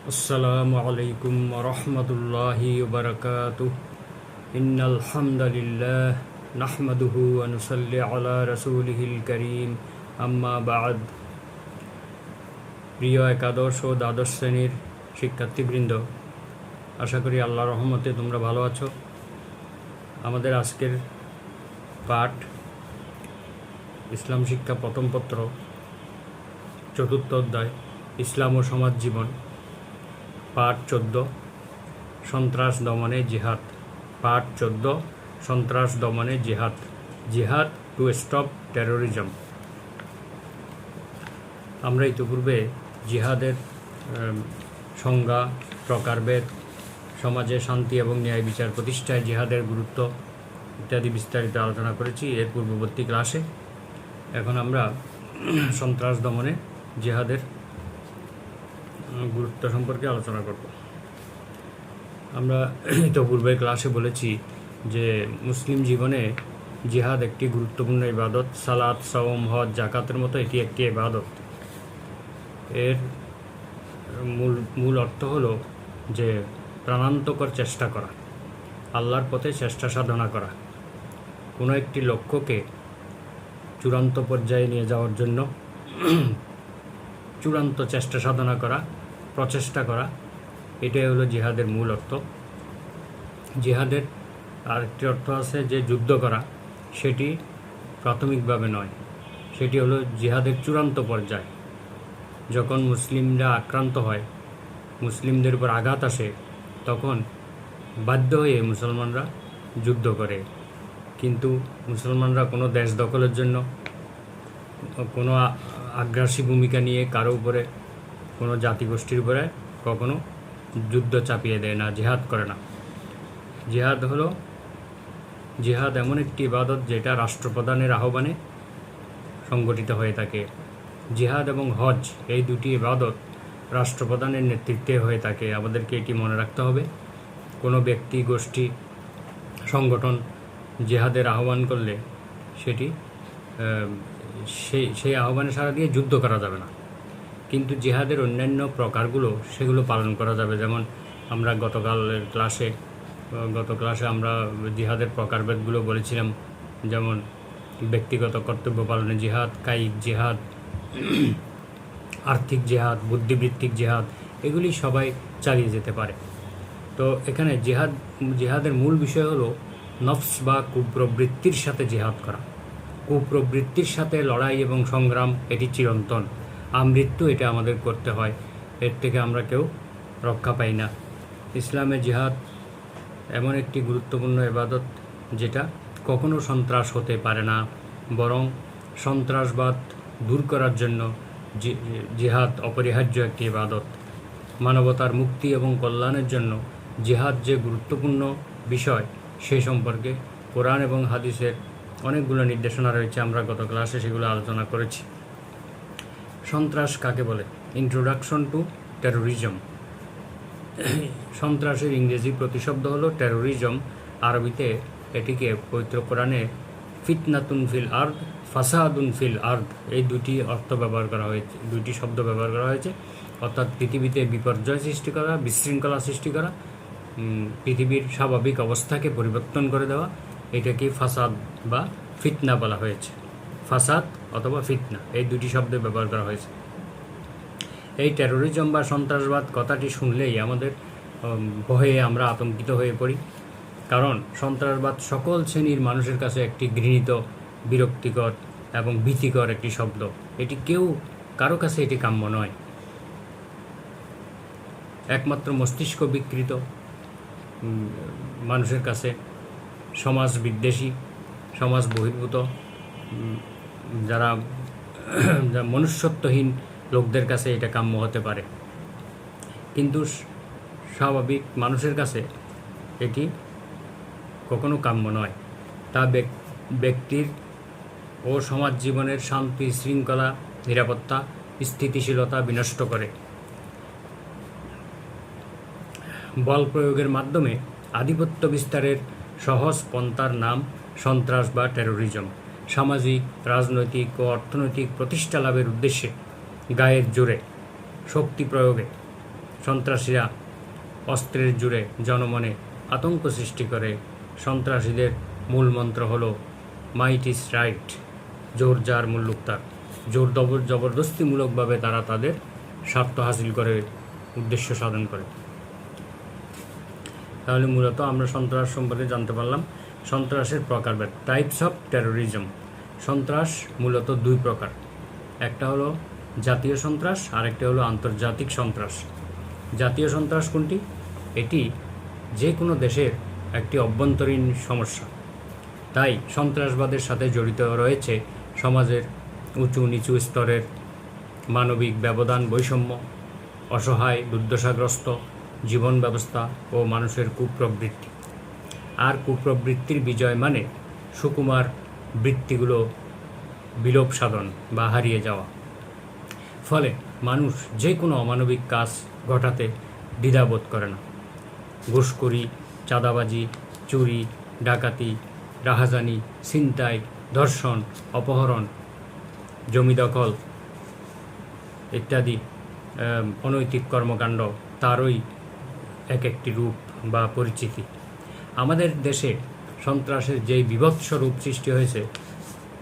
আসসালামু আলাইকুম ওয়া রাহমাতুল্লাহি ওয়া বারাকাতুহু ইন্নাল হামদালিল্লাহ নাহমাদুহু ওয়া নুসাল্লি আলা রাসূলিহিল কারীম আম্মা বা'দ। প্রিয় একাদশ ও দ্বাদশ শ্রেণীর শিক্ষার্থীবৃন্দ, আশা করি আল্লাহর রহমতে তোমরা ভালো আছো। আমাদের আজকের পাঠ ইসলাম শিক্ষা প্রথম পত্র, চতুর্থ অধ্যায়, ইসলাম ও সমাজ জীবন, পাঠ 14, সন্ত্রাস দমনে জিহাদ। পাঠ 14, সন্ত্রাস দমনে জিহাদ। জিহাদ টু স্টপ টেরোরিজম। আমরা ইতিপূর্বে জিহাদের সংজ্ঞা, প্রকারভেদ, সমাজে শান্তি এবং ন্যায় বিচার প্রতিষ্ঠায় জিহাদের গুরুত্ব ইত্যাদি বিস্তারিত আলোচনা করেছি এর পূর্ববর্তী ক্লাসে। এখন আমরা সন্ত্রাস দমনে জিহাদের গুরুত্ব সম্পর্কে আলোচনা করব। আমরা ইতিপূর্বে ক্লাসে বলেছি যে মুসলিম জীবনে জিহাদ একটি গুরুত্বপূর্ণ ইবাদত। সালাত, সওম, হজ, জাকাতের মতো এটি একটি ইবাদত। এর মূল অর্থ হলো যে প্রাণান্তকর চেষ্টা করা, আল্লাহর পথে চেষ্টা সাধনা করা, কোনো একটি লক্ষ্যকে চূড়ান্ত পর্যায়ে নিয়ে যাওয়ার জন্য চূড়ান্ত চেষ্টা সাধনা করা, প্রচেষ্টা করা, এটাই হলো জিহাদের মূল অর্থ। জিহাদের আরেকটি অর্থ আছে যে যুদ্ধ করা, সেটি প্রাথমিকভাবে নয়, সেটি হলো জিহাদের চূড়ান্ত পর্যায়। যখন মুসলিমরা আক্রান্ত হয়, মুসলিমদের উপর আঘাত আসে, তখন বাধ্য হয়ে মুসলমানরা যুদ্ধ করে। কিন্তু মুসলমানরা কোনো দেশ দখলের জন্য, কোনো আগ্রাসী ভূমিকা নিয়ে কারো উপরে, কোনো জাতিগোষ্ঠীর উপরে কখনো যুদ্ধ চাপিয়ে দেয় না, জিহাদ করে না। জিহাদ এমন একটি ইবাদত যেটা রাষ্ট্রপ্রধানের আহ্বানে সংগঠিত হয়ে থাকে। জিহাদ এবং হজ, এই দুটি ইবাদত রাষ্ট্রপ্রধানের নেতৃত্বে হয়ে থাকে। আমাদেরকে এটি মনে রাখতে হবে। কোনো ব্যক্তি, গোষ্ঠী, সংগঠন জিহাদের আহ্বান করলে সেটি সেই আহ্বানে সাড়া দিয়ে যুদ্ধ করা যাবে না। কিন্তু জিহাদের অন্যান্য প্রকারগুলো, সেগুলো পালন করা যাবে। যেমন আমরা গত ক্লাসে আমরা জিহাদের প্রকারভেদগুলো বলেছিলাম। যেমন ব্যক্তিগত কর্তব্য পালনে জিহাদ, কায়িক জিহাদ, আর্থিক জিহাদ, বুদ্ধিবৃত্তিক জিহাদ, এগুলি সবাই চালিয়ে যেতে পারে। তো এখানে জিহাদের মূল বিষয় হলো নফস বা কুপ্রবৃত্তির সাথে জিহাদ করা। কুপ্রবৃত্তির সাথে লড়াই এবং সংগ্রাম, এটি চিরন্তন। আমৃত্যু এটা আমাদের করতে হয়, এর থেকে আমরা কেউ রক্ষা পাই না। ইসলামে জিহাদ এমন একটি গুরুত্বপূর্ণ ইবাদত যেটা কখনো সন্ত্রাস হতে পারে না, বরং সন্ত্রাসবাদ দূর করার জন্য জিহাদ অপরিহার্য একটি ইবাদত। মানবতার মুক্তি এবং কল্যাণের জন্য জিহাদ যে গুরুত্বপূর্ণ বিষয়, সে সম্পর্কে কোরআন এবং হাদিসের অনেকগুলো নির্দেশনা রয়েছে। আমরা গত ক্লাসে সেগুলো আলোচনা করেছি। সন্ত্রাস কাকে বলে? Introduction to terrorism. সন্ত্রাসের ইংরেজি প্রতিশব্দ হলো টেরোরিজম। আরবিতে এটিকে পবিত্র কোরআনে ফিতনাতুন ফিল আরদ, ফাসাদুন ফিল আরদ, এই দুটি শব্দ ব্যবহার করা হয়েছে। অর্থাৎ পৃথিবীতে বিপর্যয় সৃষ্টি করা, বিশৃঙ্খলা সৃষ্টি করা, পৃথিবীর স্বাভাবিক অবস্থাকে পরিবর্তন করে দেওয়া, এটাকে ফাসাদ বা ফিতনা বলা হয়েছে। ফাসাদ অথবা ফিতনা, এই দুটি শব্দ ব্যবহার করা হয়েছে। এই টেরোরিজম বা সন্ত্রাসবাদ কথাটি শুনলেই আমাদের ভয়ে আমরা আতঙ্কিত হয়ে পড়ি। কারণ সন্ত্রাসবাদ সকল শ্রেণীর মানুষের কাছে একটি ঘৃণিত, বিরক্তিকর এবং ভীতিকর একটি শব্দ। এটি কারো কাছে এটি কাম্য নয়। একমাত্র মস্তিষ্ক বিকৃত মানুষের কাছে, সমাজ বিদ্বেষী, সমাজ বহির্ভূত, যারা মনুষ্যত্বহীন লোকদের কাছে এটা কাম্য হতে পারে। কিন্তু স্বাভাবিক মানুষের কাছে এটি কখনো কাম্য নয়। তা ব্যক্তির ও সমাজ জীবনের শান্তি, শৃঙ্খলা, নিরাপত্তা, স্থিতিশীলতা বিনষ্ট করে। বল প্রয়োগের মাধ্যমে আধিপত্য বিস্তারের সহজ পন্থার নাম সন্ত্রাস বা টেরোরিজম। সামাজিক, রাজনৈতিক ও অর্থনৈতিক প্রতিষ্ঠা লাভের উদ্দেশ্যে গায়ের জোরে, শক্তি প্রয়োগে সন্ত্রাসীরা অস্ত্রের জোরে জনমনে আতঙ্ক সৃষ্টি করে। সন্ত্রাসীদের মূল মন্ত্র হলো মাইট ইজ রাইট, জোর যার মুল্লুক তার। জবরদস্তিমূলকভাবে তারা তাদের স্বার্থ হাসিল করে, উদ্দেশ্য সাধন করে। তাহলে মূলত আমরা সন্ত্রাস সম্পর্কে জানতে পারলাম। সন্ত্রাসের প্রকারভেদ, টাইপস অফ টেরোরিজম। সন্ত্রাস মূলত দুই প্রকার, একটা হলো জাতীয় সন্ত্রাস আর একটা হলো আন্তর্জাতিক সন্ত্রাস। জাতীয় সন্ত্রাস কোনটি? এটি যে কোনো দেশের একটি অভ্যন্তরীণ সমস্যা, তাই সন্ত্রাসবাদের সাথে জড়িত রয়েছে সমাজের উঁচু নিচু স্তরের মানবিক ব্যবধান, বৈষম্য, অসহায় দুর্দশাগ্রস্ত জীবন ব্যবস্থা ও মানুষের কুপ্রবৃত্তি। আর কুপ্রবৃত্তির বিজয় মানে সুকুমার বৃত্তিগুলো বিলোপ সাধন বা হারিয়ে যাওয়া। ফলে মানুষ যে কোনো অমানবিক কাজ ঘটাতে দ্বিধাবোধ করে না। ঘুষখোরি, চাঁদাবাজি, চুরি, ডাকাতি, রাহাজানি, ছিনতাই, ধর্ষণ, অপহরণ, জমি দখল ইত্যাদি অনৈতিক কর্মকাণ্ড তারই এক একটি রূপ বা পরিচিতি। আমাদের দেশে সন্ত্রাসের যেই বিভৎস রূপ সৃষ্টি হয়েছে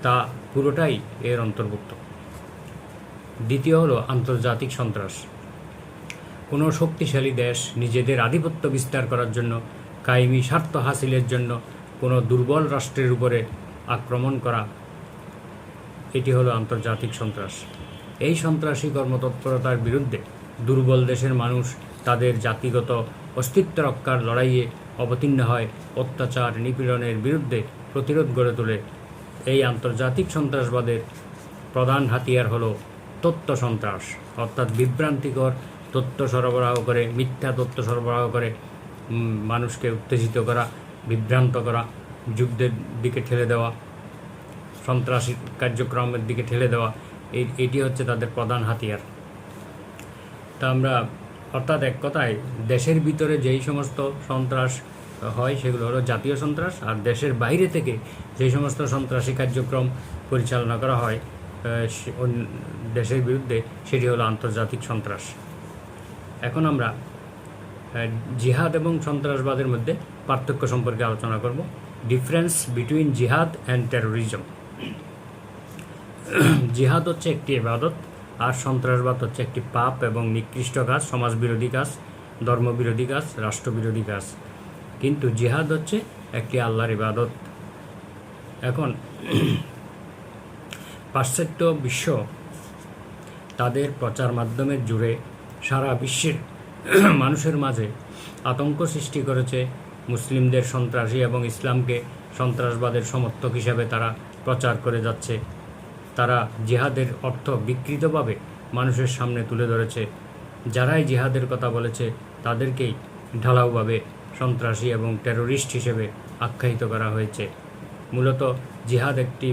তা পুরোটাই এর অন্তর্ভুক্ত। দ্বিতীয় হলো আন্তর্জাতিক সন্ত্রাস। কোনো শক্তিশালী দেশ নিজেদের আধিপত্য বিস্তার করার জন্য, কায়েমি স্বার্থ হাসিলের জন্য কোনো দুর্বল রাষ্ট্রের উপরে আক্রমণ করা, এটি হলো আন্তর্জাতিক সন্ত্রাস। এই সন্ত্রাসী কর্মতৎপরতার বিরুদ্ধে দুর্বল দেশের মানুষ তাদের জাতিগত অস্তিত্ব রক্ষার লড়াইয়ে অবতীর্ণ হয়, অত্যাচার নিপীড়নের বিরুদ্ধে প্রতিরোধ গড়ে তোলে। এই আন্তর্জাতিক সন্ত্রাসবাদের প্রধান হাতিয়ার হলো তথ্য সন্ত্রাস, অর্থাৎ বিভ্রান্তিকর তথ্য সরবরাহ করে, মিথ্যা তথ্য সরবরাহ করে মানুষকে উত্তেজিত করা, বিভ্রান্ত করা, যুদ্ধের দিকে ঠেলে দেওয়া, সন্ত্রাসী কার্যক্রমের দিকে ঠেলে দেওয়া, এটি হচ্ছে তাদের প্রধান হাতিয়ার। তা আমরা অর্থাৎ এক কথায় দেশের ভিতরে যেই সমস্ত সন্ত্রাস হয় সেগুলো হলো জাতীয় সন্ত্রাস, আর দেশের বাইরে থেকে যেই সমস্ত সন্ত্রাসী কার্যক্রম পরিচালনা করা হয় দেশের বিরুদ্ধে সেটি হলো আন্তর্জাতিক সন্ত্রাস। এখন আমরা জিহাদ এবং সন্ত্রাসবাদের মধ্যে পার্থক্য সম্পর্কে আলোচনা করব। ডিফারেন্স বিটুইন জিহাদ অ্যান্ড টেরোরিজম। জিহাদ হচ্ছে একটি ইবাদত, আর সন্ত্রাসবাদ হচ্ছে একটি পাপ এবং নিকৃষ্ট কাজ, সমাজবিরোধী কাজ, ধর্মবিরোধী কাজ, রাষ্ট্রবিরোধী কাজ। কিন্তু জিহাদ হচ্ছে একটি আল্লাহর ইবাদত। এখন পাশ্চাত্য বিশ্ব তাদের প্রচার মাধ্যমের জুড়ে সারা বিশ্বের মানুষের মাঝে আতঙ্ক সৃষ্টি করেছে। মুসলিমদের সন্ত্রাসী এবং ইসলামকে সন্ত্রাসবাদের সমর্থক হিসাবে তারা প্রচার করে যাচ্ছে। তারা জিহাদের অর্থ বিকৃতভাবে মানুষের সামনে তুলে ধরেছে। যারাই জিহাদের কথা বলেছে তাদেরকেই ঢালাওভাবে সন্ত্রাসী এবং টেরোরিস্ট হিসেবে আখ্যায়িত করা হয়েছে। মূলত জিহাদ একটি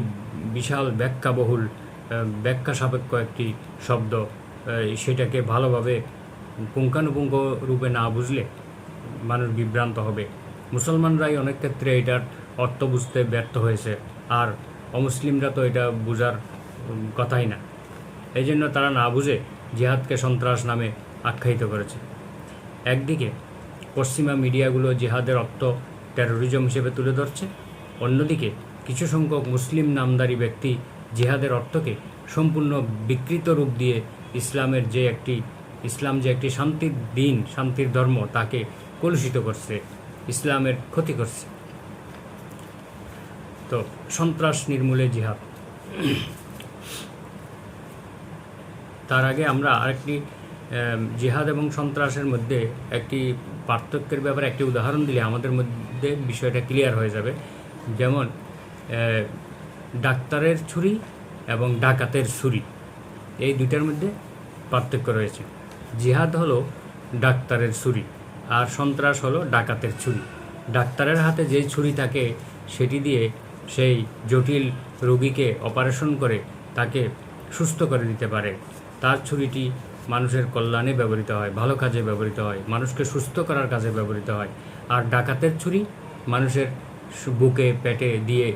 বিশাল ব্যাখ্যাবহুল, ব্যাখ্যা সাপেক্ষ একটি শব্দ। সেটাকে ভালোভাবে পুঙ্খানুপুঙ্খ রূপে না বুঝলে মানুষ বিভ্রান্ত হবে। মুসলমানরাই অনেক ক্ষেত্রে এটার অর্থ বুঝতে ব্যর্থ হয়েছে, আর অমুসলিমরা তো এটা বোঝার কথাই না। এই জন্য তারা না বুঝে জিহাদকে সন্ত্রাস নামে আখ্যায়িত করেছে। একদিকে পশ্চিমা মিডিয়াগুলো জিহাদের অর্থ টেরোরিজম হিসেবে তুলে ধরছে, অন্যদিকে কিছু সংখ্যক মুসলিম নামধারী ব্যক্তি জিহাদের অর্থকে সম্পূর্ণ বিকৃত রূপ দিয়ে ইসলাম যে একটি শান্তির দিন, শান্তির ধর্ম, তাকে কলুষিত করছে, ইসলামের ক্ষতি করছে। তো সন্ত্রাস নির্মূলে জিহাদ। তার আগে আমরা আরেকটি জিহাদ এবং সন্ত্রাসের মধ্যে একটি পার্থক্যের ব্যাপারে একটি উদাহরণ দিলে আমাদের মধ্যে বিষয়টা ক্লিয়ার হয়ে যাবে। যেমন ডাক্তারের ছুরি এবং ডাকাতের ছুরি, এই দুইটার মধ্যে পার্থক্য রয়েছে। জিহাদ হলো ডাক্তারের ছুরি আর সন্ত্রাস হলো ডাকাতের ছুরি। ডাক্তারের হাতে যেই ছুরি থাকে সেটি দিয়ে সেই জটিল রোগীকে অপারেশন করে তাকে সুস্থ করে দিতে পারে। তার ছুরিটি মানুষের কল্যাণে ব্যবহৃত হয়, ভালো কাজে ব্যবহৃত হয়, মানুষকে সুস্থ করার কাজে ব্যবহৃত হয়। আর ডাকাতের ছুরি মানুষের বুকে পেটে দিয়ে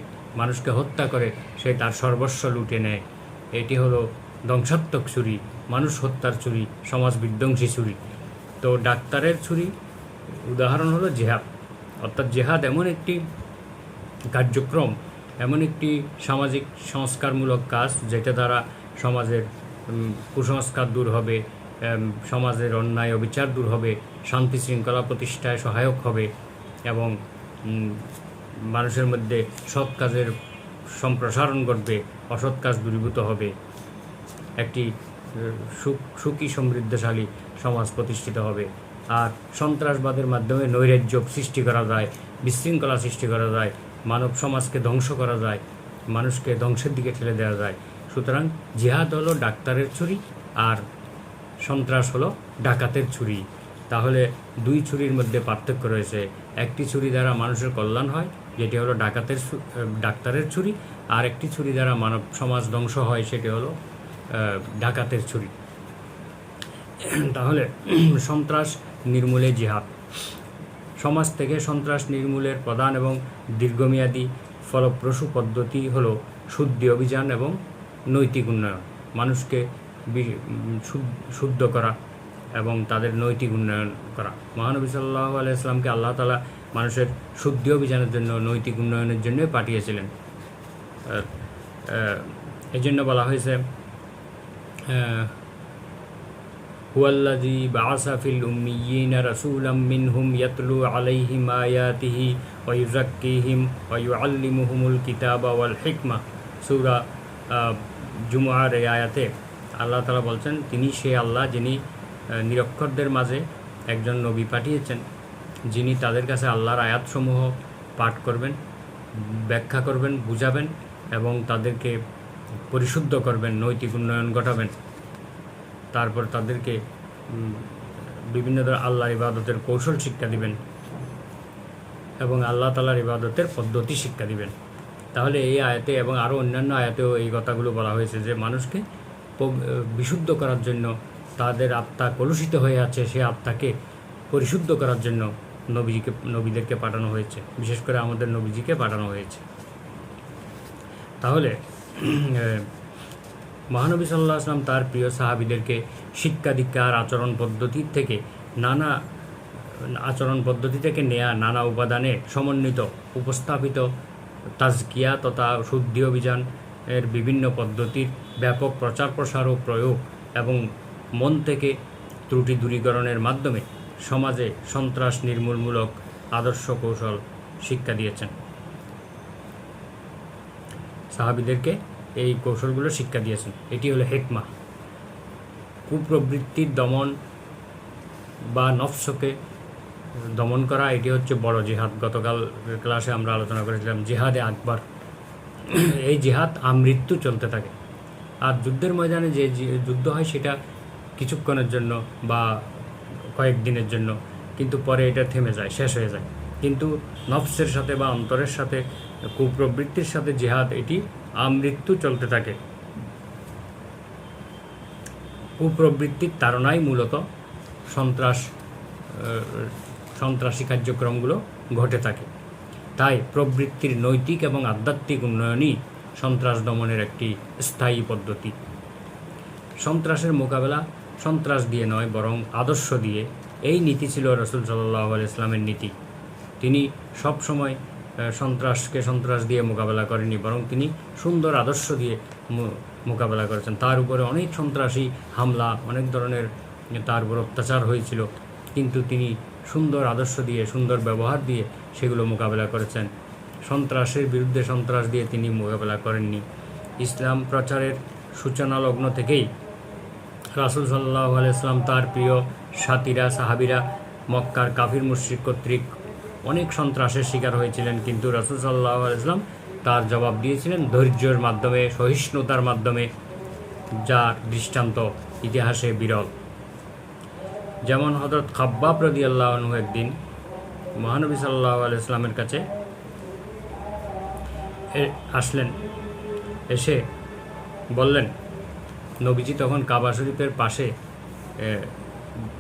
মানুষকে হত্যা করে সে তার সর্বস্ব লুটে নেয়। এটি হলো ধ্বংসাত্মক ছুরি, মানুষ হত্যার ছুরি, সমাজ বিধ্বংসী ছুরি। তো ডাক্তারের ছুরি উদাহরণ হলো জেহাদ। অর্থাৎ জেহাদ এমন একটি কার্যক্রম, এমন একটি সামাজিক সংস্কারমূলক কাজ যেটা দ্বারা সমাজের কুসংস্কার দূর হবে, সমাজের অন্যায় অবিচার দূর হবে, শান্তি শৃঙ্খলা প্রতিষ্ঠায় সহায়ক হবে এবং মানুষের মধ্যে সৎ কাজের সম্প্রসারণ ঘটবে, অসৎ কাজ দূরীভূত হবে, একটি সুখী সমৃদ্ধশালী সমাজ প্রতিষ্ঠিত হবে। আর সন্ত্রাসবাদের মাধ্যমে নৈরাজ্য সৃষ্টি করা যায়, বিশৃঙ্খলা সৃষ্টি করা যায়, মানব সমাজকে ধ্বংস করা যায়, মানুষকে ধ্বংসের দিকে ঠেলে দেওয়া যায়। সুতরাং জিহাদ হলো ডাক্তারের ছুরি আর সন্ত্রাস হলো ডাকাতের ছুরি। তাহলে দুই ছুরির মধ্যে পার্থক্য রয়েছে। একটি ছুরি দ্বারা মানুষের কল্যাণ হয়, যেটি হলো ডাক্তারের ছুরি, আর একটি ছুরি দ্বারা মানব সমাজ ধ্বংস হয়, সেটি হলো ডাকাতের ছুরি। তাহলে সন্ত্রাস নির্মূলে জিহাদ। সমাজ থেকে সন্ত্রাস নির্মূলের প্রধান এবং দীর্ঘমেয়াদী ফলপ্রসূ পদ্ধতি হলো শুদ্ধি অভিযান এবং নৈতিক উন্নয়ন। মানুষকে শুদ্ধ করা এবং তাদের নৈতিক উন্নয়ন করা। মহানবী সাল্লাল্লাহু আলাইহি ওয়াসাল্লামকে আল্লাহ তাআলা মানুষের শুদ্ধি অভিযানের জন্য, নৈতিক উন্নয়নের জন্য পাঠিয়েছিলেন। এই জন্য বলা হয়েছে হুয়াল্লাযী বাআসা ফিল উম্মিয়্যিনা রাসূলাম মিনহুম ইয়াতলু আলাইহিম আয়াতিহি ওয়া ইউযাক্কিহিম ওয়া ইউআল্লিমুহুমুল কিতাবা ওয়াল হিকমা। সূরা জুমআর এই আয়াতে আল্লাহ তাআলা বলছেন, তিনি সে আল্লাহ যিনি নিরক্ষরদের মাঝে একজন নবী পাঠিয়েছেন, যিনি তাদের কাছে আল্লাহর আয়াতসমূহ পাঠ করবেন, ব্যাখ্যা করবেন, বুঝাবেন এবং তাদেরকে পরিশুদ্ধ করবেন, নৈতিক উন্নয়ন ঘটাবেন। তারপর তাদেরকে বিভিন্ন ধরনের আল্লাহর ইবাদতের কৌশল শিক্ষা দিবেন এবং আল্লাহ তাআলার ইবাদতের পদ্ধতি শিক্ষা দিবেন। তাহলে এই আয়াতে এবং আরও অন্যান্য আয়াতেও এই কথাগুলো বলা হয়েছে যে মানুষকে বিশুদ্ধ করার জন্য, তাদের আত্মা কলুষিত হয়ে আছে সেই আত্মাকে পরিশুদ্ধ করার জন্য নবীদেরকে পাঠানো হয়েছে, বিশেষ করে আমাদের নবীজিকে পাঠানো হয়েছে। তাহলে মহানবী সাল্লাল্লাহু আলাইহি ওয়াসাল্লাম তার প্রিয় সাহাবীদেরকে শিক্ষা দীক্ষা আর আচরণ পদ্ধতি থেকে নেয়া নানা উপাদানে সমন্বিত উপস্থাপিত তাজকিয়া তথা শুদ্ধি অভিযান এর বিভিন্ন পদ্ধতির ব্যাপক প্রচার প্রসার ও প্রয়োগ এবং মন থেকে ত্রুটি দূরীকরণের মাধ্যমে সমাজে সন্ত্রাস নির্মূলমূলক আদর্শ কৌশল শিক্ষা দিয়েছেন। সাহাবীদেরকে এই কৌশলগুলো শিক্ষা দিয়েছেন। এটি হলো হিকমা। কুপ্রবৃত্তির দমন বা নফসকে দমন করা, এটি হচ্ছে বড় জিহাদ। গতকাল ক্লাসে আমরা আলোচনা করেছিলাম জিহাদে আকবর। এই জিহাদ আমৃত্যু চলতে থাকে। আর যুদ্ধের ময়দানে যে যুদ্ধ হয় সেটা কিছুক্ষণের জন্য বা কয়েকদিনের জন্য, কিন্তু পরে এটা থেমে যায়, শেষ হয়ে যায়। কিন্তু নফসের সাথে বা অন্তরের সাথে, কুপ্রবৃত্তির সাথে জিহাদ এটি আমৃত্যু চলতে থাকে। কুপ্রবৃত্তির তাড়নায় মূলত সন্ত্রাসী কার্যক্রমগুলো ঘটে থাকে। তাই প্রবৃত্তির নৈতিক এবং আধ্যাত্মিক উন্নয়নই সন্ত্রাস দমনের একটি স্থায়ী পদ্ধতি। সন্ত্রাসের মোকাবেলা সন্ত্রাস দিয়ে নয়, বরং আদর্শ দিয়ে। এই নীতি ছিল রাসূল সাল্লাল্লাহু আলাইহি ওয়াসাল্লামের নীতি। তিনি সব সময় সন্ত্রাসকে সন্ত্রাস দিয়ে মোকাবেলা করেননি, বরং তিনি সুন্দর আদর্শ দিয়ে মোকাবেলা করেছেন। তার উপরে অনেক সন্ত্রাসী হামলা, অনেক ধরনের তার উপর অত্যাচার হয়েছিল, কিন্তু তিনি সুন্দর আদর্শ দিয়ে, সুন্দর ব্যবহার দিয়ে সেগুলো মোকাবেলা করেছেন। সন্ত্রাসের বিরুদ্ধে সন্ত্রাস দিয়ে তিনি মোকাবেলা করেননি। ইসলাম প্রচারের সূচনা লগ্ন থেকেই রাসূল সাল্লাল্লাহু আলাইহি ওয়াসাল্লাম তার প্রিয় সাহাবীরা মক্কার কাফির মুশরিক কর্তৃক অনেক সন্ত্রাসের শিকার হয়েছিলেন, কিন্তু রাসূল সাল্লাল্লাহু আলাইহি ওয়াসাল্লাম তার জবাব দিয়েছিলেন ধৈর্যের মাধ্যমে, সহিষ্ণুতার মাধ্যমে, যার দৃষ্টান্ত ইতিহাসে বিরল। যেমন হযরত খাব্বাব রাদিয়াল্লাহু আনহু একদিন মহানবী সাল্লাল্লাহু আলাইহি ওয়াসাল্লামের কাছে আসলেন, এসে বললেন, নবীজি তখন কাবা শরীফের পাশে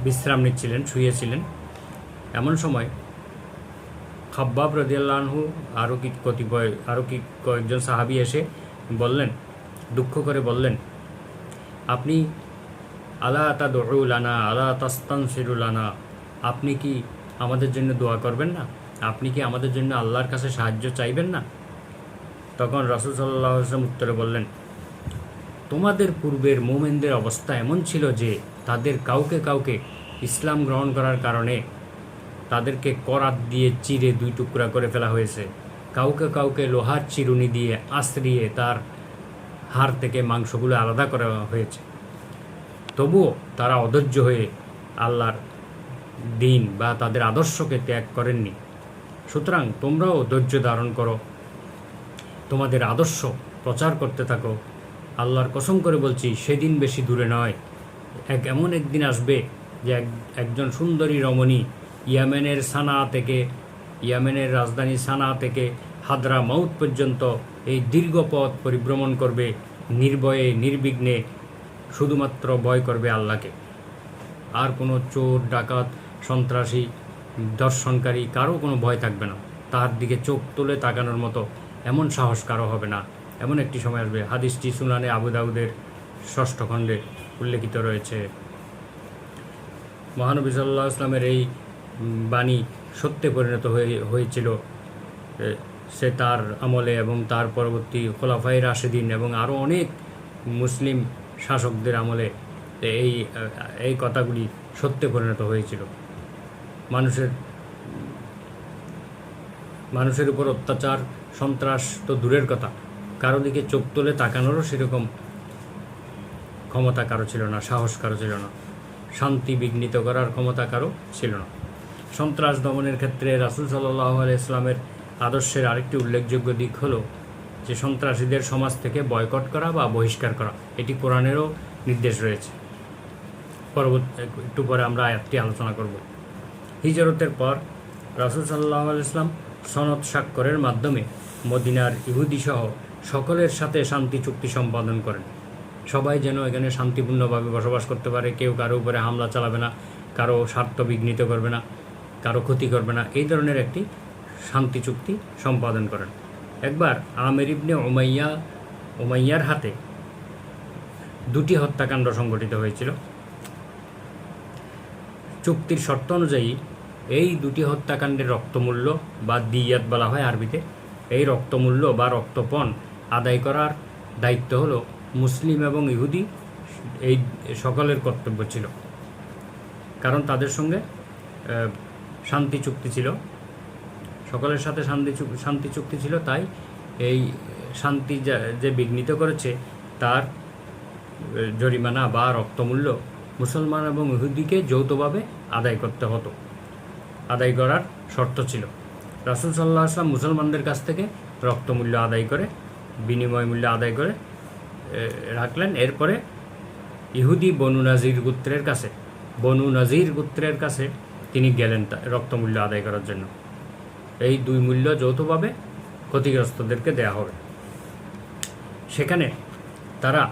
বিশ্রাম নিচ্ছিলেন, শুয়েছিলেন। এমন সময় খাব্বাব রাদিয়াল্লাহু আনহু আরও কয়েকজন সাহাবী এসে বললেন, দুঃখ করে বললেন, আপনি আলা তাদউ লানা আলা তাস্তানসিরু লানা, আপনি কি আমাদের জন্য দোয়া করবেন না? আপনি কি আমাদের জন্য আল্লাহর কাছে সাহায্য চাইবেন না? তখন রাসূল সাল্লাল্লাহু আলাইহি ওয়াসাল্লাম উত্তরে বললেন, তোমাদের পূর্বের মুমিনদের অবস্থা এমন ছিল যে তাদের কাউকে কাউকে ইসলাম গ্রহণ করার কারণে তাদেরকে করাত দিয়ে চিরে 2 টুকরা করে ফেলা হয়েছে, কাউকে কাউকে লোহার চিরুনি দিয়ে আঁচড়িয়ে তার হাড় থেকে মাংসগুলো আলাদা করা হয়েছে। তবুও তারা অধৈর্য হয়ে আল্লাহর দিন বা তাদের আদর্শকে ত্যাগ করেননি। সুতরাং তোমরাও ধৈর্য ধারণ করো, তোমাদের আদর্শ প্রচার করতে থাকো। আল্লাহর কসম করে বলছি, সেদিন বেশি দূরে নয়, এমন একদিন আসবে যে একজন সুন্দরী রমণী ইয়ামেনের রাজধানী সানা থেকে হাদরা মাউত পর্যন্ত এই দীর্ঘ পথ পরিভ্রমণ করবে নির্ভয়ে নির্বিঘ্নে, শুধুমাত্র ভয় করবে আল্লাহকে। আর কোনো চোর, ডাকাত, সন্ত্রাসী, দর্শনকারী কারো কোনো ভয় থাকবে না, তার দিকে চোখ তুলে তাকানোর মতো এমন সাহস কারো হবে না। এমন একটি সময় আসবে। হাদিসটি সুনানে আবু দাউদের 6ষ্ঠ খণ্ডে উল্লেখিত রয়েছে। মহানবী সাল্লাল্লাহু আলাইহি ওয়াসাল্লামের এই বাণী সত্যে পরিণত হয়েছিল। সে তার আমলে এবং তার পরবর্তী খোলাফায়ে রাশেদিন এবং আরও অনেক মুসলিম শাসকদের আমলে এই কথাগুলি সত্যে পরিণত হয়েছিল। মানুষের উপর অত্যাচার, সন্ত্রাস তো দূরের কথা, কারো দিকে চোখ তুলে তাকানোরও সেরকম ক্ষমতা কারো ছিল না, সাহস কারো ছিল না, শান্তি বিঘ্নিত করার ক্ষমতা কারো ছিল না। সন্ত্রাস দমনের ক্ষেত্রে রাসূল সাল্লাল্লাহু আলাইহি ওয়াসাল্লামের আদর্শের আরেকটি উল্লেখযোগ্য দিক হলো যে সন্ত্রাসীদের সমাজ থেকে বয়কট করা বা বহিষ্কার করা। এটি কোরআনেরও নির্দেশ রয়েছে। একটু পরে আমরা আয়াতটি আলোচনা করব। হিজরতের পর রাসূল সাল্লাল্লাহু আলাইহি ওয়াসাল্লাম সনদ স্বাক্ষরের মাধ্যমে মদিনার ইহুদি সহ সকলের সাথে শান্তি চুক্তি সম্পাদন করেন। সবাই যেন এখানে শান্তিপূর্ণভাবে বসবাস করতে পারে, কেউ কারো উপরে হামলা চালাবে না, কারো স্বার্থ বিঘ্নিত করবে না, কারো ক্ষতি করবে না, এই ধরনের একটি শান্তি চুক্তি সম্পাদন করেন। একবার আমের ইবনে উমাইয়ার হাতে 2টি হত্যাকাণ্ড সংঘটিত হয়েছিল। চুক্তির শর্ত অনুযায়ী এই 2টি হত্যাকাণ্ডের রক্তমূল্য বা দিয়াত বলা হয় আরবিতে, এই রক্তমূল্য বা রক্তপণ আদায় করার দায়িত্ব হলো মুসলিম এবং ইহুদি এই সকলের কর্তব্য ছিল। কারণ তাদের সঙ্গে শান্তি চুক্তি ছিল, সকলের সাথে শান্তি চুক্তি ছিল, তাই এই শান্তি যে বিঘ্নিত করেছে তার জরিমানা বা রক্তমূল্য মুসলমান এবং ইহুদিকে যৌথভাবে আদায় করতে হতো, আদায় করার শর্ত ছিল। রাসূল সাল্লাল্লাহু আলাইহি ওয়াসাল্লাম মুসলমানদের কাছ থেকে রক্তমূল্য আদায় করে, বিনিময় মূল্য আদায় করে রাখলেন। এরপরে ইহুদি বনু নাজির গোত্রের কাছে তিনি গেলেন রক্তমূল্য আদায় করার জন্য। এই 2 মূল্য যৌথভাবে ক্ষতিগ্রস্তদেরকে দেয়া হবে। সেখানে তারা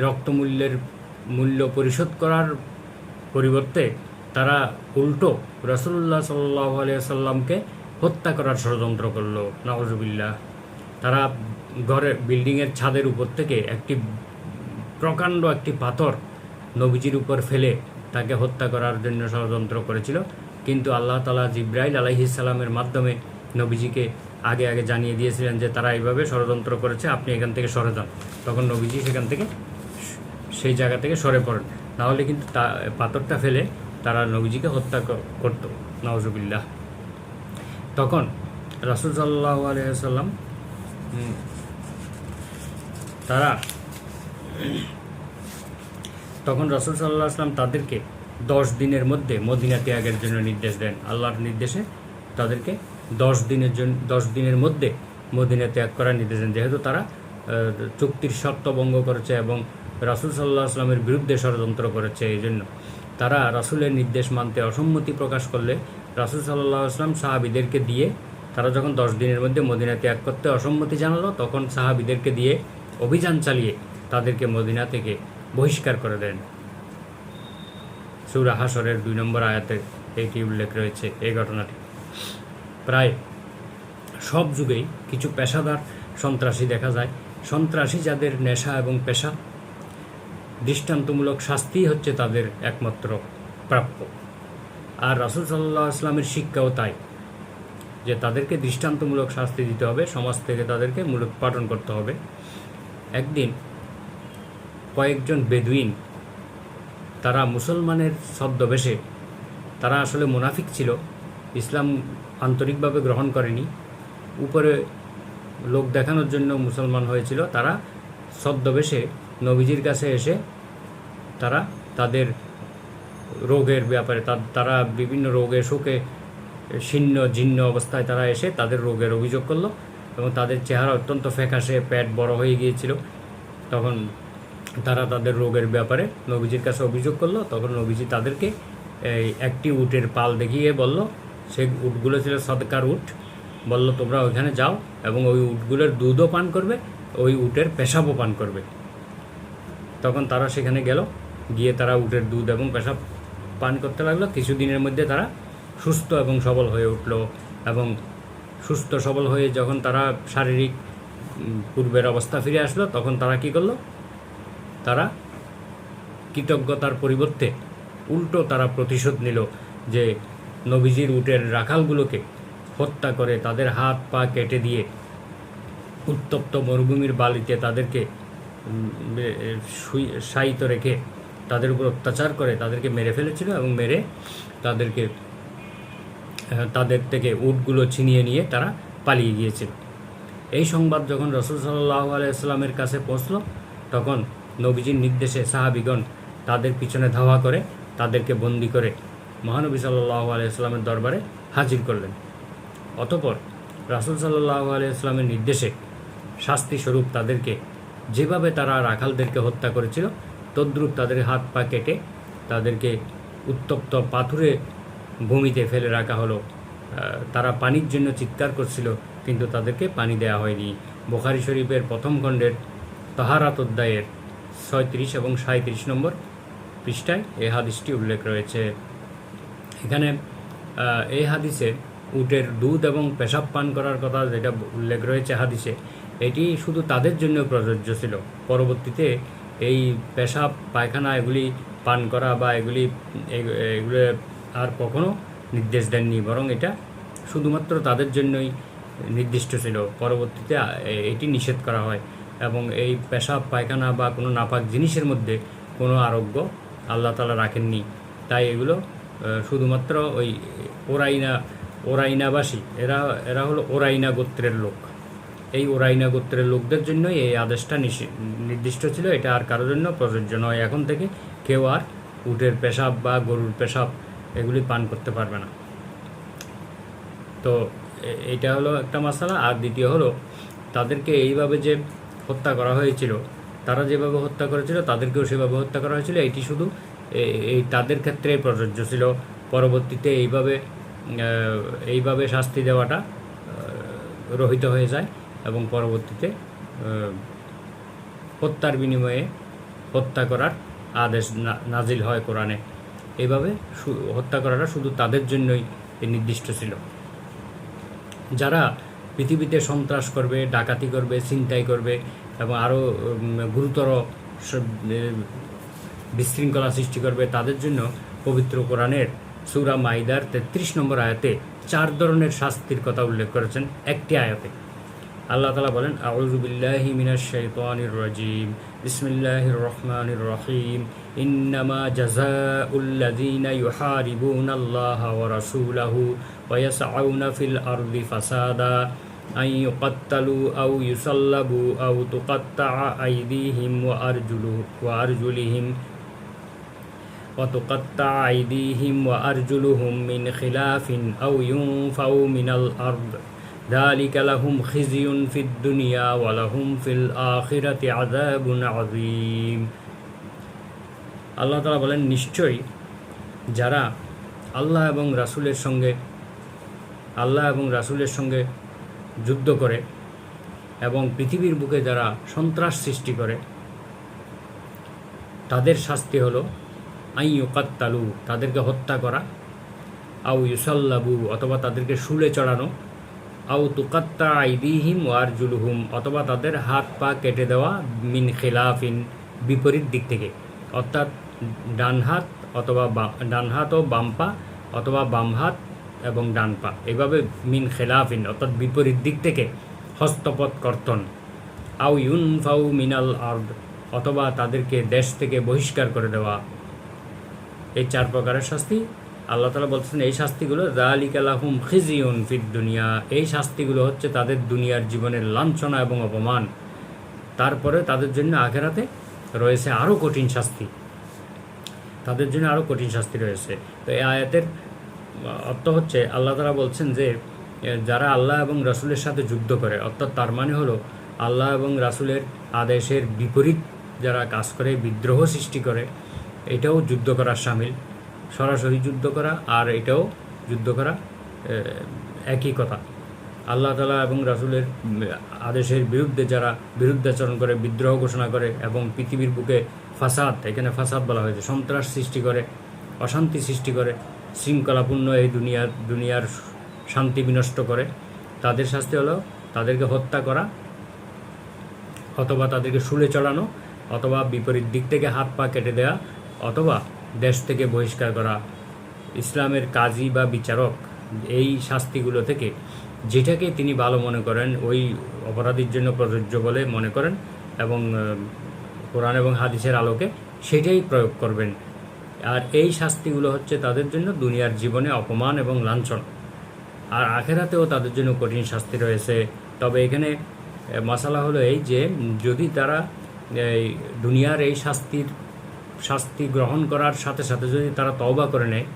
রক্তমূল্যের মূল্য পরিশোধ করার পরিবর্তে তারা উল্টো রাসূলুল্লাহ সাল্লাল্লাহু আলাইহি ওয়াসাল্লামকে হত্যা করার ষড়যন্ত্র করল। নাউজুবিল্লাহ। তারা বিল্ডিংয়ের ছাদের উপর থেকে প্রকাণ্ড একটি পাথর নবীজির উপর ফেলে তাকে হত্যা করার জন্য ষড়যন্ত্র করেছিল। কিন্তু আল্লাহ তাআলা জিবরাইল আলাইহিস সালামের মাধ্যমে নবীজিকে আগে জানিয়ে দিয়েছিলেন যে তারা এইভাবে ষড়যন্ত্র করেছে, আপনি এখান থেকে সরে যান। তখন নবীজি সেই জায়গা থেকে সরে পড়েন, নাহলে কিন্তু পাথরটা ফেলে তারা নবীজিকে হত্যা করত। নাউজুবিল্লাহ। তখন রাসূল সাল্লাল্লাহু আলাইহি ওয়াসাল্লাম তাদেরকে 10 দিনের মধ্যে মদিনা ত্যাগের জন্য নির্দেশ দেন। আল্লাহর নির্দেশে তাদেরকে 10 দিনের মধ্যে মদিনা ত্যাগ করার নির্দেশ দেন, যেহেতু তারা চুক্তির শর্ত ভঙ্গ করেছে এবং রাসূল সাল্লাল্লাহু আলাইহি ওয়াসাল্লামের বিরুদ্ধে ষড়যন্ত্র করেছে। এই জন্য তারা রাসূলের নির্দেশ মানতে অসম্মতি প্রকাশ করলে রাসূল সাল্লাল্লাহু আলাইহি ওয়াসাল্লাম সাহাবীদেরকে দিয়ে, তারা যখন 10 দিনের মধ্যে মদিনা ত্যাগ করতে অসম্মতি জানালো, তখন সাহাবীদেরকে দিয়ে অভিযান চালিয়ে তাদেরকে মদিনা থেকে বহিষ্কার করে দেন। সূরা হাশরের 2 নম্বর আয়াতে এটি উল্লেখ রয়েছে। এই ঘটনাটি প্রায় সব যুগেই কিছু পেশাদার সন্ত্রাসী দেখা যায়। সন্ত্রাসী যাদের নেশা এবং পেশা, দৃষ্টান্তমূলক শাস্তিই হচ্ছে তাদের একমাত্র প্রাপ্য। আর রাসূল সাল্লাল্লাহু আলাইহি ওয়াসাল্লামের শিক্ষাও তাই, যে তাদেরকে দৃষ্টান্তমূলক শাস্তি দিতে হবে, সমাজ থেকে তাদেরকে মূলোৎপাটন করতে হবে। একদিন কয়েকজন বেদুইন, তারা মুসলমানের ছদ্মবেশে, তারা আসলে মুনাফিক ছিল, ইসলাম আন্তরিকভাবে গ্রহণ করেনি, উপরে লোক দেখানোর জন্য মুসলমান হয়েছিল, তারা ছদ্মবেশে নবীজির কাছে এসে তারা তাদের রোগের ব্যাপারে, তারা বিভিন্ন রোগে শোকে শীর্ণ জীর্ণ অবস্থায় তারা এসে তাদের রোগের অভিযোগ করলো, এবং তাদের চেহারা অত্যন্ত ফ্যাকাশে, পেট বড় হয়ে গিয়েছিল। তখন তারা তাদের রোগের ব্যাপারে নবীজির কাছে অভিযোগ করলো। তখন নবীজি তাদেরকে একটি উটের পাল দেখিয়ে বলল, সেই উটগুলো ছিল সদকার উট, বলল তোমরা ওইখানে যাও এবং ওই উটগুলোর দুধও পান করবে, ওই উটের পেশাবও পান করবে। তখন তারা সেখানে গেল, গিয়ে তারা উটের দুধ এবং পেশাব পান করতে লাগলো। কিছুদিনের মধ্যে তারা সুস্থ এবং সবল হয়ে উঠল, এবং সুস্থ সবল হয়ে যখন তারা শারীরিক পূর্বের অবস্থা ফিরে আসলো, তখন তারা কি করলো, তারা কৃতজ্ঞতার পরিবর্তে উল্টো তারা প্রতিশোধ নিল, যে নবীজির উটের রাখালগুলোকে হত্যা করে তাদের হাত পা কেটে দিয়ে উত্তপ্ত মরুভূমির বালিতে তাদেরকে শায়িত রেখে তাদের উপর অত্যাচার করে তাদেরকে মেরে ফেলেছিল, এবং মেরে তাদের থেকে উটগুলো ছিনিয়ে নিয়ে তারা পালিয়ে গিয়েছিল। এই সংবাদ যখন রাসূল সাল্লাল্লাহু আলাইহি ওয়াসাল্লামের কাছে পৌঁছল, তখন নবীজির নির্দেশে সাহাবীগণ তাদের পিছনে ধাওয়া করে তাদেরকে বন্দী করে মহানবী সাল্লাল্লাহু আলাইহি ওয়াসাল্লামের দরবারে হাজির করলেন। অতঃপর রাসূল সাল্লাল্লাহু আলাইহি ওয়াসাল্লামের নির্দেশে শাস্তিস্বরূপ তাদেরকে, যেভাবে তারা রাখালদেরকে হত্যা করেছিল তদ্রূপ তাদের হাত পা কেটে তাদেরকে উত্তপ্ত পাথুরে ভূমিতে ফেলে রাখা হলো। তারা পানির জন্য চিৎকার করছিল, কিন্তু তাদেরকে পানি দেওয়া হয়নি। বুখারী শরীফের প্রথম খণ্ডের তাহারাত অধ্যায়ের 36 এবং 37 নম্বর পৃষ্ঠায় এই হাদিসটি উল্লেখ রয়েছে। এখানে এই হাদিসে উটের দুধ এবং পেশাব পান করার কথা যেটা উল্লেখ রয়েছে হাদিসে, এটি শুধু তাদের জন্য প্রযোজ্য ছিল। পরবর্তীতে এই পেশাব পায়খানা এগুলি পান করা বা এগুলো আর কখনো নির্দেশ দেননি, বরং এটা শুধুমাত্র তাদের জন্যই নির্দিষ্ট ছিল। পরবর্তীতে এটি নিষেধ করা হয়, এবং এই পেশাব পায়খানা বা কোনো নাপাক জিনিসের মধ্যে কোনো আরোগ্য আল্লাহ তাআলা রাখেননি। তাই এগুলো শুধুমাত্র ওই ওরাইনাবাসী, এরা হলো ওরাইনা গোত্রের লোক, এই ওরাইনা গোত্রের লোকদের জন্যই এই আদেশটা নির্দিষ্ট ছিল। এটা আর কারোর জন্য প্রযোজ্য নয়। এখন থেকে কেউ আর উটের পেশাব বা গরুর পেশাব এগুলি পান করতে পারবে না। তো এটা হলো একটা মাসালা। আর দ্বিতীয় হলো, তাদেরকে এইভাবে যে হত্যা করা হয়েছিল, তারা যেভাবে হত্যা করেছিল তাদেরকেও সেভাবে হত্যা করা হয়েছিল। এটি শুধু এই তাদের ক্ষেত্রে প্রযোজ্য ছিল। পরবর্তীতে এইভাবে শাস্তি দেওয়াটা রহিত হয়ে যায়, এবং পরবর্তীতে হত্যার বিনিময়ে হত্যা করার আদেশ নাজিল হয় কোরআনে। এইভাবে হত্যা করাটা শুধু তাদের জন্যই নির্দিষ্ট ছিল। যারা পৃথিবীতে সন্ত্রাস করবে, ডাকাতি করবে, ছিনতাই করবে এবং আরও গুরুতর বিশৃঙ্খলা সৃষ্টি করবে, তাদের জন্য পবিত্র কোরআনের সূরা মাইদার 33 নম্বর আয়াতে 4 ধরনের শাস্তির কথা উল্লেখ করেছেন একটি আয়াতে। আল্লাহ তাআলা বলেন, আউযু বিল্লাহি মিনাশ শাইতানির রাজীম, বিসমিল্লাহির রহমানির রহিম, ইন্নামা জাযাউল লাযিনা ইউহারিবুনাল্লাহা ওয়া রাসূলাহু ওয়া ইয়াসআউনা ফিল আরদি ফাসাদা আন ইউকাত্তালু আও ইউসাল্লাবু আও তুকাত্তাআ আইদিহিম ওয়া আরজুলুহুম মিন খিলাফিন আও ইউনফাউ মিনাল আরদ ذلك لهم خزي في الدنيا ولهم في الآخرة عذاب عظيم। আল্লাহ তাআলা বলেন, নিশ্চয়ই যারা আল্লাহ এবং রাসূলের সঙ্গে যুদ্ধ করে এবং পৃথিবীর বুকে যারা সন্ত্রাস সৃষ্টি করে, তাদের শাস্তি হলো আন ইউকাত্তালু, তাদেরকে হত্যা করা, আও ইউসাল্লাবু, অথবা তাদেরকে শুলে চড়ানো, আও তুকাত্তা আইদিহিম ওয়া আরজুলুহুম, অথবা তাদের হাত পা কেটে দেওয়া, মিন খিলাফিন, বিপরীত দিক থেকে, অর্থাৎ ডান হাত অথবা ডান হাত ও বাম পা অথবা বাম হাত এবং ডান পা, এভাবে মিন খেলাফিন অর্থাৎ বিপরীত দিক থেকে হস্তপদ কর্তন, আউ ইউনফাউ মিনাল আর্দ অথবা তাদেরকে দেশ থেকে বহিষ্কার করে দেওয়া। এই 4 প্রকারের শাস্তি আল্লাহ তাআলা বলছেন। এই শাস্তিগুলো যালিকা লাহুম খিজিউন ফিদ দুনিয়া, এই শাস্তিগুলো হচ্ছে তাদের দুনিয়ার জীবনের লাঞ্ছনা এবং অপমান। তারপরে তাদের জন্য আখিরাতে রয়েছে আরও কঠিন শাস্তি, তাদের জন্য আরও কঠিন শাস্তি রয়েছে। তো এই আয়াতের অর্থ হচ্ছে আল্লাহ তাআলা বলছেন যে যারা আল্লাহ এবং রাসূলের সাথে যুদ্ধ করে, অর্থাৎ তার মানে হলো আল্লাহ এবং রাসূলের আদেশের বিপরীত যারা কাজ করে, বিদ্রোহ সৃষ্টি করে, এটাও যুদ্ধ করার শামিল। সরাসরি যুদ্ধ করা আর এটাও যুদ্ধ করা একই কথা। আল্লাহ তাআলা এবং রাসূলের আদেশের বিরুদ্ধে যারা বিরুদ্ধাচরণ করে, বিদ্রোহ ঘোষণা করে এবং পৃথিবীর বুকে ফাসাদ, এখানে ফাসাদ বলা হয়েছে, সন্ত্রাস সৃষ্টি করে, অশান্তি সৃষ্টি করে, শৃঙ্খলাপূর্ণ এই দুনিয়ার শান্তি বিনষ্ট করে, তাদের শাস্তি হলো তাদেরকে হত্যা করা অথবা তাদেরকে শুলে চড়ানো অথবা বিপরীত দিক থেকে হাত পা কেটে দেওয়া অথবা দেশ থেকে বহিষ্কার করা। ইসলামের কাজী বা বিচারক এই শাস্তিগুলো থেকে যেটাকে তিনি ভালো মনে করেন, ওই অপরাধীর জন্য প্রযোজ্য বলে মনে করেন এবং কোরআন এবং হাদিসের আলোকে সেটাই প্রয়োগ করবেন। আর এই শাস্তিগুলো হচ্ছে তাদের জন্য দুনিয়ার জীবনে অপমান এবং লাঞ্ছন, আর আখেরাতেও তাদের জন্য কঠিন শাস্তি রয়েছে। তবে এখানে মশালা হলো এই যে যদি তারা এই দুনিয়ার এই শাস্তি গ্রহণ করার সাথে সাথে যদি তারা তওবা করে নেয়,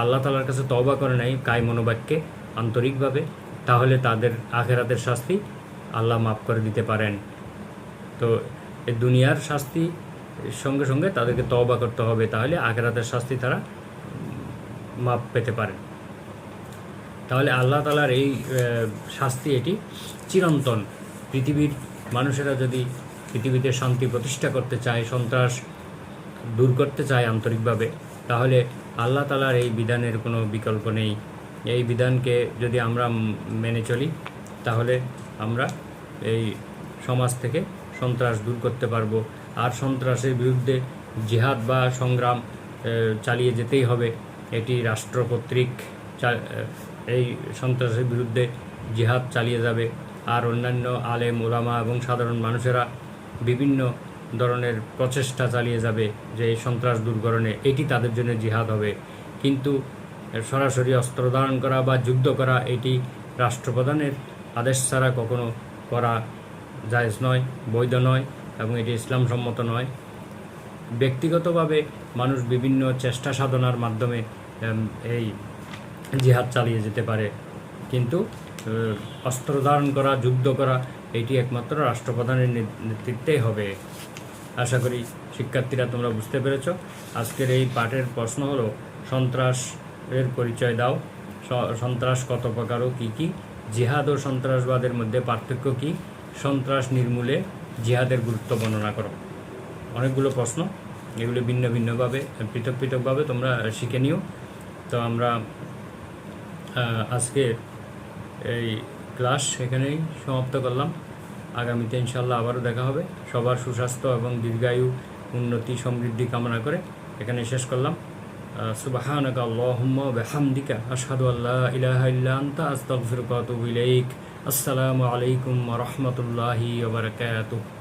আল্লাহ তাআলার কাছে তওবা করে নেয় কায় মনোবাক্যে, আন্তরিকভাবে, তাহলে তাদের আখেরাতের শাস্তি আল্লাহ মাফ করে দিতে পারেন। তো এই দুনিয়ার শাস্তি সঙ্গে সঙ্গে তাদেরকে তওবা করতে হবে, তাহলে আখেরাতের শাস্তি তারা মাফ পেতে পারেন। তাহলে আল্লাহ তাআলার এই শাস্তি এটি চিরন্তন। পৃথিবীর মানুষেরা যদি পৃথিবীতে শান্তি প্রতিষ্ঠা করতে চায়, সন্ত্রাস দূর করতে চায় আন্তরিকভাবে, তাহলে আল্লাহ তাআলার এই বিধানের কোনো বিকল্প নেই। এই বিধানকে যদি আমরা মেনে চলি তাহলে আমরা এই সমাজ থেকে সন্ত্রাস দূর করতে পারবো। আর সন্ত্রাসের বিরুদ্ধে জিহাদ বা সংগ্রাম চালিয়ে যেতেই হবে। এটি রাষ্ট্রকর্তৃক এই সন্ত্রাসের বিরুদ্ধে জিহাদ চালিয়ে যাবে, আর অন্যান্য আলেম ওলামা এবং সাধারণ মানুষেরা বিভিন্ন ধরনের প্রচেষ্টা চালিয়ে যাবে যে এই সন্ত্রাস দূরকরণে, এটি তাদের জন্য জিহাদ হবে। কিন্তু সরাসরি অস্ত্র ধারণ করা বা যুদ্ধ করা এটি রাষ্ট্রপ্রধানের আদেশ ছাড়া কখনো করা জায়েজ নয়, বৈধ নয় এবং এটি ইসলাম সম্মত নয়। ব্যক্তিগতভাবে মানুষ বিভিন্ন চেষ্টা সাধনার মাধ্যমে এই জিহাদ চালিয়ে যেতে পারে, কিন্তু অস্ত্র ধারণ করা, যুদ্ধ করা এটি একমাত্র রাষ্ট্রপ্রধানের নেতৃত্বেই হবে। আশা করি শিক্ষার্থীরা তোমরা বুঝতে পেরেছ। আজকের এই পাঠের প্রশ্ন হলো সন্ত্রাসের পরিচয় দাও, সন্ত্রাস কত প্রকার ও কী কী, জিহাদ ও সন্ত্রাসবাদের মধ্যে পার্থক্য কী, সন্ত্রাস নির্মূলে জিহাদের গুরুত্ব বর্ণনা করো। অনেকগুলো প্রশ্ন, এগুলো ভিন্ন ভিন্নভাবে পৃথকভাবে তোমরা শিখে নিও। তো আমরা আজকে এই ক্লাস এখানেই সমাপ্ত করলাম। আগামীতে ইনশাআল্লাহ আবারও দেখা হবে। সবার সুস্বাস্থ্য এবং দীর্ঘায়ু, উন্নতি, সমৃদ্ধি কামনা করে এখানে শেষ করলাম। সুবহানাকা আল্লাহুম্মা ওয়া বিহামদিকা আশহাদু আল্লা ইলাহা ইল্লা আনতা আস্তাগফিরুকা ওয়া আতুবু ইলাইক। আসসালামু আলাইকুম ওয়া রাহমাতুল্লাহি ওয়া বারাকাতুহু।